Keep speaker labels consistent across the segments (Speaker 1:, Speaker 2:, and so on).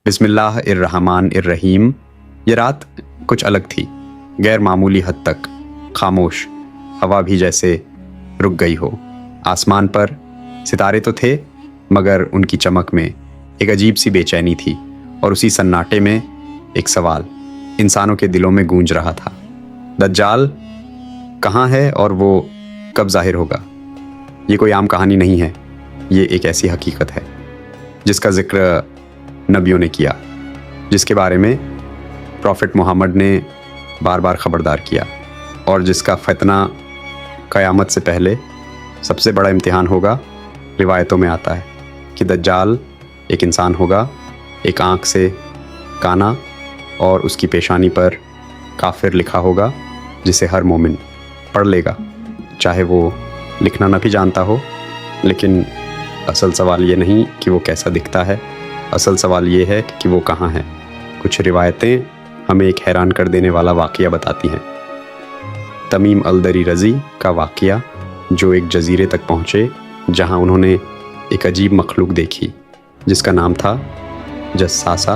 Speaker 1: बिस्मिल्लाह इर्रहमान इर्रहीम। ये रात कुछ अलग थी, गैर मामूली हद तक खामोश। हवा भी जैसे रुक गई हो। आसमान पर सितारे तो थे, मगर उनकी चमक में एक अजीब सी बेचैनी थी। और उसी सन्नाटे में एक सवाल इंसानों के दिलों में गूंज रहा था। दज्जाल कहाँ है और वो कब ज़ाहिर होगा? ये कोई आम कहानी नहीं है, ये एक ऐसी हकीकत है जिसका जिक्र नबियों ने किया, जिसके बारे में प्रॉफिट मोहम्मद ने बार बार ख़बरदार किया, और जिसका फ़ितना क़यामत से पहले सबसे बड़ा इम्तिहान होगा। रिवायतों में आता है कि दज्जाल एक इंसान होगा, एक आँख से काना, और उसकी पेशानी पर काफिर लिखा होगा, जिसे हर मोमिन पढ़ लेगा, चाहे वो लिखना न भी जानता हो। लेकिन असल सवाल ये नहीं कि वो कैसा दिखता है, असल सवाल ये है कि वो कहाँ है। कुछ रिवायतें हमें एक हैरान कर देने वाला वाक़या बताती हैं। तमीम अल-दरी रज़ी का वाक़या, जो एक जजीरे तक पहुँचे जहाँ उन्होंने एक अजीब मखलूक देखी जिसका नाम था जस्सासा,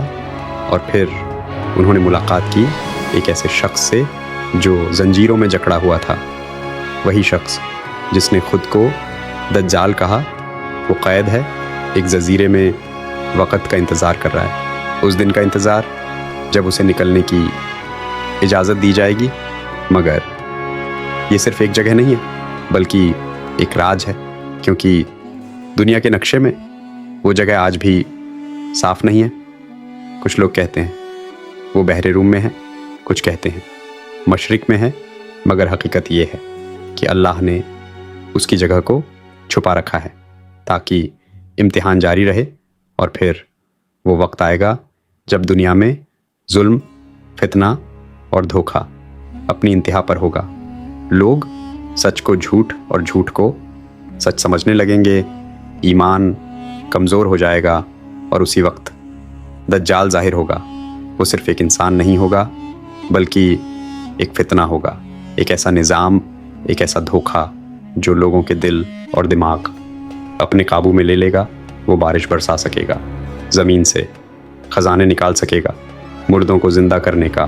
Speaker 1: और फिर उन्होंने मुलाकात की एक ऐसे शख्स से जो जंजीरों में जकड़ा हुआ था। वही शख्स जिसने ख़ुद को दज्जाल कहा, वो क़ैद है एक जजीरे में, वक़्त का इंतज़ार कर रहा है, उस दिन का इंतज़ार जब उसे निकलने की इजाज़त दी जाएगी। मगर ये सिर्फ़ एक जगह नहीं है, बल्कि एक राज है, क्योंकि दुनिया के नक्शे में वो जगह आज भी साफ़ नहीं है। कुछ लोग कहते हैं वो बहरे रूम में है, कुछ कहते हैं मशरिक़ में है, मगर हकीकत ये है कि अल्लाह ने उसकी जगह को छुपा रखा है ताकि इम्तिहान जारी रहे। और फिर वो वक्त आएगा जब दुनिया में जुल्म, फितना और धोखा अपनी इंतहा पर होगा। लोग सच को झूठ और झूठ को सच समझने लगेंगे, ईमान कमज़ोर हो जाएगा, और उसी वक्त दज्जाल ज़ाहिर होगा। वो सिर्फ़ एक इंसान नहीं होगा, बल्कि एक फितना होगा, एक ऐसा निज़ाम, एक ऐसा धोखा जो लोगों के दिल और दिमाग अपने काबू में ले लेगा। वो बारिश बरसा सकेगा, ज़मीन से ख़जाने निकाल सकेगा, मुर्दों को ज़िंदा करने का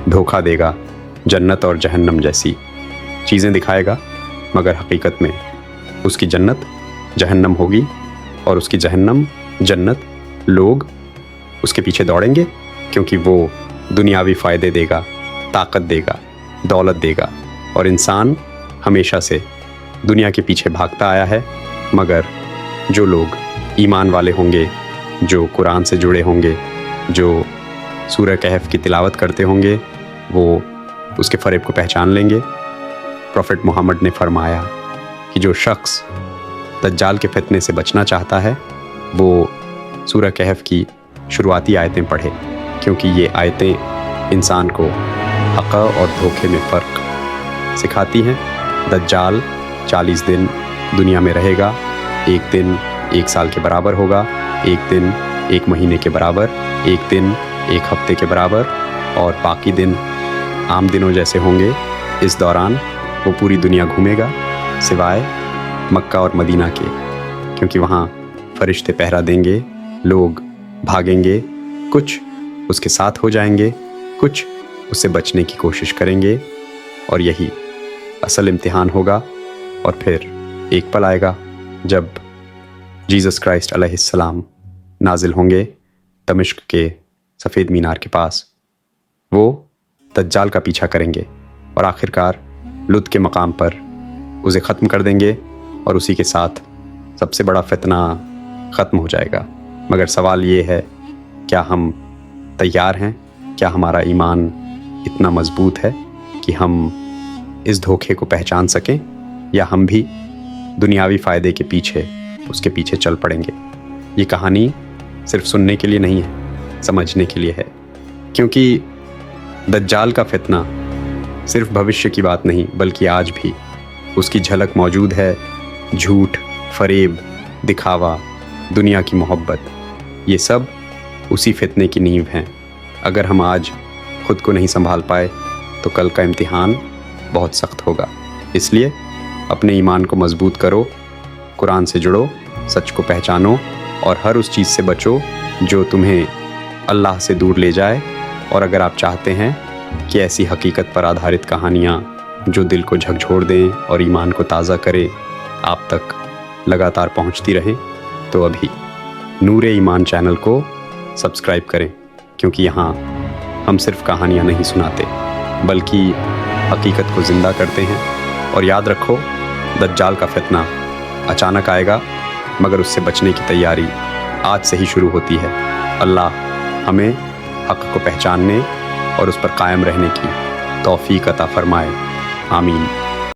Speaker 1: धोखा देगा, जन्नत और जहन्नम जैसी चीज़ें दिखाएगा, मगर हकीकत में उसकी जन्नत जहन्नम होगी, और उसकी जहन्नम जन्नत लोग उसके पीछे दौड़ेंगे, क्योंकि वो दुनियावी फ़ायदे देगा, ताकत देगा, दौलत देगा। और इंसान हमेशा से दुनिया के पीछे भागता आया है, मगर जो लोग ईमान वाले होंगे, जो कुरान से जुड़े होंगे, जो सूरह कहफ की तिलावत करते होंगे, वो उसके फ़रेब को पहचान लेंगे। प्रॉफिट मोहम्मद ने फरमाया कि जो शख्स दज्जाल के फितने से बचना चाहता है, वो सूरह कहफ की शुरुआती आयतें पढ़े, क्योंकि ये आयतें इंसान को हक़ और धोखे में फ़र्क सिखाती हैं। दज्जाल 40 दिन दुनिया में रहेगा, एक दिन 1 साल के बराबर होगा, एक दिन 1 महीने के बराबर, एक दिन 1 हफ्ते के बराबर, और बाकी दिन आम दिनों जैसे होंगे। इस दौरान वो पूरी दुनिया घूमेगा, सिवाय मक्का और मदीना के, क्योंकि वहाँ फरिश्ते पहरा देंगे, लोग भागेंगे, कुछ उसके साथ हो जाएंगे, कुछ उससे बचने की कोशिश करेंगे, और यही असल इम्तिहान होगा। और फिर एक पल आएगा जब जीसस क्राइस्ट अलैहिस्सलाम नाजिल होंगे दमिश्क के सफ़ेद मीनार के पास। वो दज्जाल का पीछा करेंगे और आखिरकार लुत के मकाम पर उसे ख़त्म कर देंगे, और उसी के साथ सबसे बड़ा फितना ख़त्म हो जाएगा। मगर सवाल ये है, क्या हम तैयार हैं? क्या हमारा ईमान इतना मज़बूत है कि हम इस धोखे को पहचान सकें, या हम भी दुनियावी फ़ायदे के पीछे उसके पीछे चल पड़ेंगे? ये कहानी सिर्फ सुनने के लिए नहीं है, समझने के लिए है, क्योंकि दज्जाल का फितना सिर्फ भविष्य की बात नहीं, बल्कि आज भी उसकी झलक मौजूद है। झूठ, फरेब, दिखावा, दुनिया की मोहब्बत, ये सब उसी फितने की नींव हैं। अगर हम आज खुद को नहीं संभाल पाए तो कल का इम्तिहान बहुत सख्त होगा। इसलिए अपने ईमान को मजबूत करो, कुरान से जुड़ो, सच को पहचानो, और हर उस चीज़ से बचो जो तुम्हें اللہ سے دور لے جائے. اور اگر آپ چاہتے ہیں کہ ایسی حقیقت پر آدھارت کہانیاں جو دل کو جھکجھوڑ دیں اور ایمان کو تازہ کرے آپ تک لگاتار پہنچتی رہیں تو ابھی نور ایمان چینل کو سبسکرائب کریں، کیونکہ یہاں ہم صرف کہانیاں نہیں سناتے بلکہ حقیقت کو زندہ کرتے ہیں. اور یاد رکھو، دجال کا فتنہ اچانک آئے گا، مگر اس سے بچنے کی تیاری آج سے ہی شروع ہوتی ہے. اللہ ہمیں حق کو پہچاننے اور اس پر قائم رہنے کی توفیق عطا فرمائے. آمین.